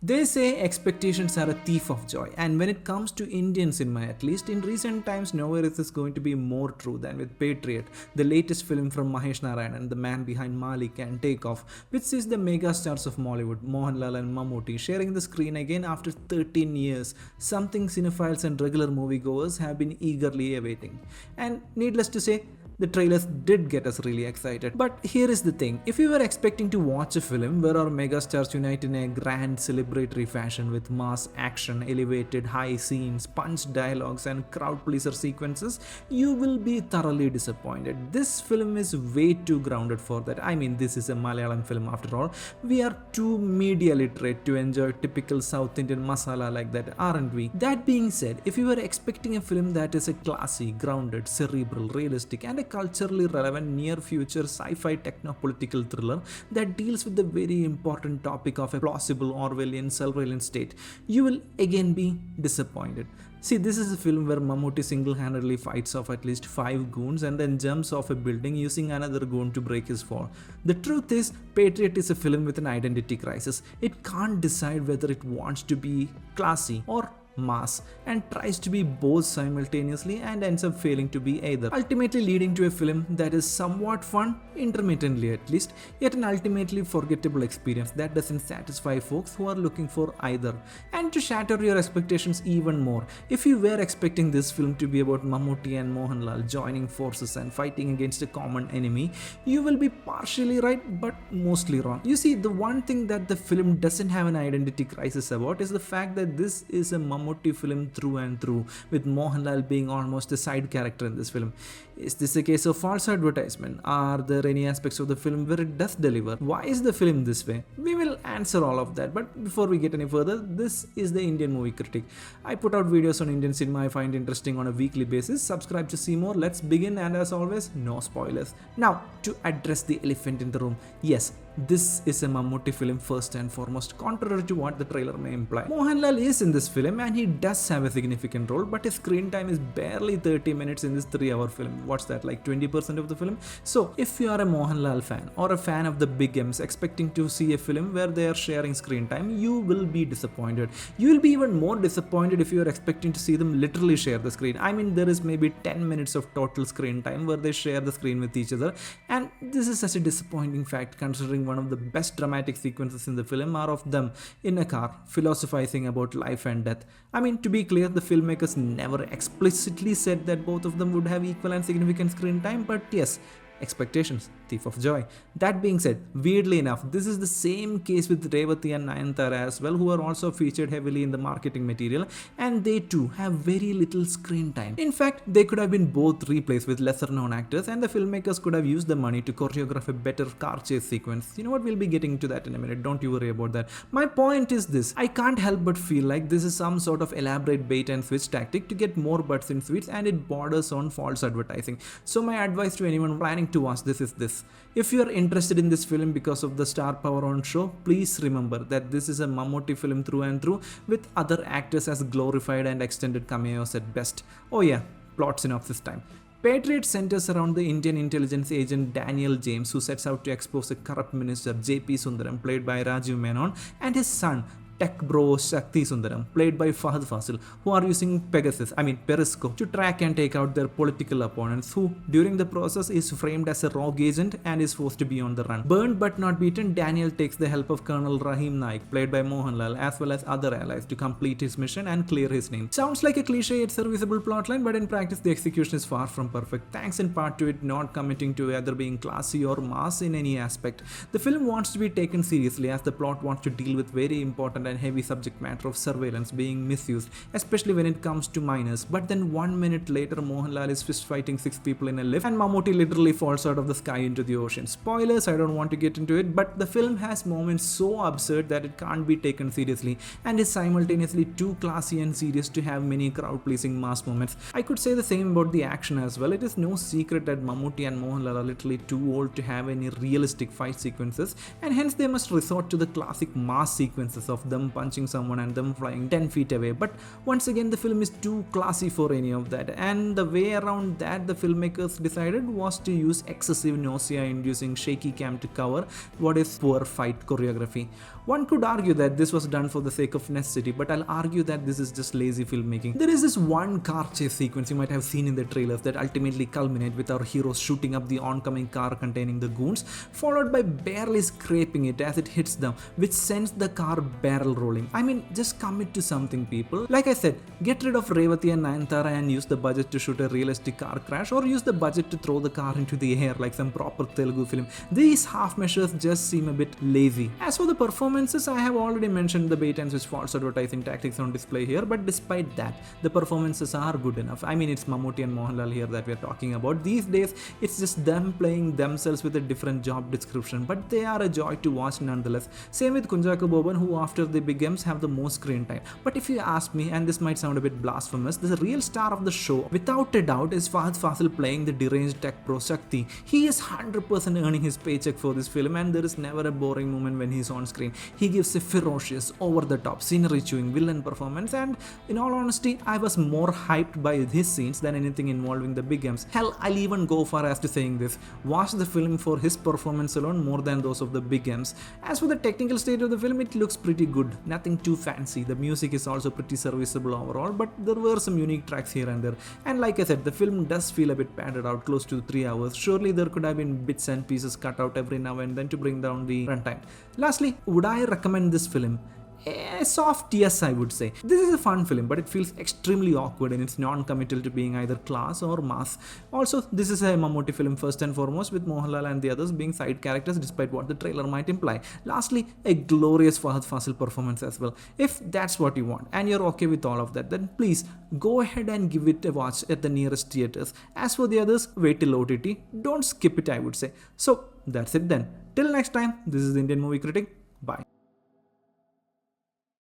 They say expectations are a thief of joy, and when it comes to Indian cinema, at least in recent times, nowhere is this going to be more true than with Patriot, the latest film from Mahesh Narayanan, the man behind Malik and Takeoff, which sees the mega stars of Mollywood, Mohanlal and Mammootty, sharing the screen again after 13 years, something cinephiles and regular moviegoers have been eagerly awaiting. And needless to say, the trailers did get us really excited. But here is the thing, if you were expecting to watch a film where our megastars unite in a grand celebratory fashion with mass action, elevated high scenes, punch dialogues and crowd pleaser sequences, you will be thoroughly disappointed. This film is way too grounded for that. I mean, this is a Malayalam film after all. We are too media literate to enjoy typical South Indian masala like that, aren't we? That being said, if you were expecting a film that is a classy, grounded, cerebral, realistic and a culturally relevant near-future sci-fi techno-political thriller that deals with the very important topic of a plausible Orwellian surveillance state, you will again be disappointed. See, this is a film where Mammootty single-handedly fights off at least 5 goons and then jumps off a building using another goon to break his fall. The truth is, Patriot is a film with an identity crisis. It can't decide whether it wants to be classy or mass and tries to be both simultaneously and ends up failing to be either, ultimately leading to a film that is somewhat fun, intermittently at least, yet an ultimately forgettable experience that doesn't satisfy folks who are looking for either. And to shatter your expectations even more, if you were expecting this film to be about Mammootty and Mohanlal joining forces and fighting against a common enemy, you will be partially right but mostly wrong. You see, the one thing that the film doesn't have an identity crisis about is the fact that this is a Mammootty film through and through, with Mohanlal being almost a side character in this film. Is this a case of false advertisement? Are there any aspects of the film where it does deliver? Why is the film this way? We will answer all of that, but before we get any further, this is the Indian Movie Critic. I put out videos on Indian cinema I find interesting on a weekly basis. Subscribe to see more. Let's begin, and as always, no spoilers. Now, to address the elephant in the room, yes, this is a Mammootty film first and foremost, contrary to what the trailer may imply. Mohanlal is in this film and he does have a significant role, but his screen time is barely 30 minutes in this 3-hour film. What's that, like 20% of the film? So, if you are a Mohanlal fan or a fan of the big M's expecting to see a film where they are sharing screen time, you will be disappointed. You will be even more disappointed if you are expecting to see them literally share the screen. I mean, there is maybe 10 minutes of total screen time where they share the screen with each other, and this is such a disappointing fact considering one of the best dramatic sequences in the film are of them in a car philosophizing about life and death. I mean, to be clear, the filmmakers never explicitly said that both of them would have equal and significant screen time, but yes, expectations, thief of joy. That being said, weirdly enough, this is the same case with Revati and Nayanthara as well, who are also featured heavily in the marketing material, and they too have very little screen time. In fact, they could have been both replaced with lesser known actors, and the filmmakers could have used the money to choreograph a better car chase sequence. You know what, we'll be getting to that in a minute, don't you worry about that. My point is this, I can't help but feel like this is some sort of elaborate bait and switch tactic to get more butts in seats, and it borders on false advertising. So my advice to anyone planning to watch this is this: if you are interested in this film because of the star power on show, please remember that this is a Mammootty film through and through, with other actors as glorified and extended cameos at best. Oh yeah, plot synopsis time. Patriot centers around the Indian intelligence agent Daniel James, who sets out to expose a corrupt minister JP Sundaram, played by Rajiv Menon, and his son tech bro Shakti Sundaram, played by Fahadh, who are using Periscope, to track and take out their political opponents, who during the process is framed as a rogue agent and is forced to be on the run. Burned but not beaten, Daniel takes the help of Colonel Rahim Naik, played by Mohanlal, as well as other allies to complete his mission and clear his name. Sounds like a cliche yet serviceable plotline, but in practice the execution is far from perfect, thanks in part to it not committing to either being classy or mass in any aspect. The film wants to be taken seriously, as the plot wants to deal with very important and heavy subject matter of surveillance being misused, especially when it comes to minors. But then 1 minute later, Mohanlal is fist fighting 6 people in a lift, and Mammootty literally falls out of the sky into the ocean. Spoilers, I don't want to get into it, but the film has moments so absurd that it can't be taken seriously, and is simultaneously too classy and serious to have many crowd-pleasing mass moments. I could say the same about the action as well. It is no secret that Mammootty and Mohanlal are literally too old to have any realistic fight sequences, and hence they must resort to the classic mass sequences of them punching someone and them flying 10 feet away. But once again, the film is too classy for any of that, and the way around that the filmmakers decided was to use excessive nausea inducing shaky cam to cover what is poor fight choreography. One could argue that this was done for the sake of necessity, but I'll argue that this is just lazy filmmaking. There is this one car chase sequence you might have seen in the trailers that ultimately culminate with our heroes shooting up the oncoming car containing the goons, followed by barely scraping it as it hits them, which sends the car barrel rolling. I mean, just commit to something, people. Like I said, get rid of Revati and Nayantara and use the budget to shoot a realistic car crash, or use the budget to throw the car into the air like some proper Telugu film. These half measures just seem a bit lazy. As for the performances, I have already mentioned the bait and switch false advertising tactics on display here, but despite that, the performances are good enough. I mean, it's Mammootty and Mohanlal here that we're talking about. These days, it's just them playing themselves with a different job description, but they are a joy to watch nonetheless. Same with Kunjaku Boban, who after the big games have the most screen time. But if you ask me, and this might sound a bit blasphemous, the real star of the show, without a doubt, is Fahadh playing the deranged tech pro Shakti. He is 100% earning his paycheck for this film, and there is never a boring moment when he's on screen. He gives a ferocious, over-the-top, scenery-chewing villain performance, and in all honesty, I was more hyped by his scenes than anything involving the big games. Hell, I'll even go far as to saying this: watch the film for his performance alone more than those of the big games. As for the technical state of the film, it looks pretty good, nothing too fancy. The music is also pretty serviceable overall, but there were some unique tracks here and there. And like I said, the film does feel a bit padded out, close to 3 hours. Surely there could have been bits and pieces cut out every now and then to bring down the runtime. Lastly, would I recommend this film? A soft yes, I would say. This is a fun film, but it feels extremely awkward and it's non-committal to being either class or mass. Also, this is a Mammootty film first and foremost, with Mohanlal and the others being side characters despite what the trailer might imply. Lastly, a glorious Faasil performance as well. If that's what you want and you're okay with all of that, then please go ahead and give it a watch at the nearest theaters. As for the others, wait till OTT. Don't skip it, I would say. So that's it then. Till next time, this is the Indian Movie Critic. Bye.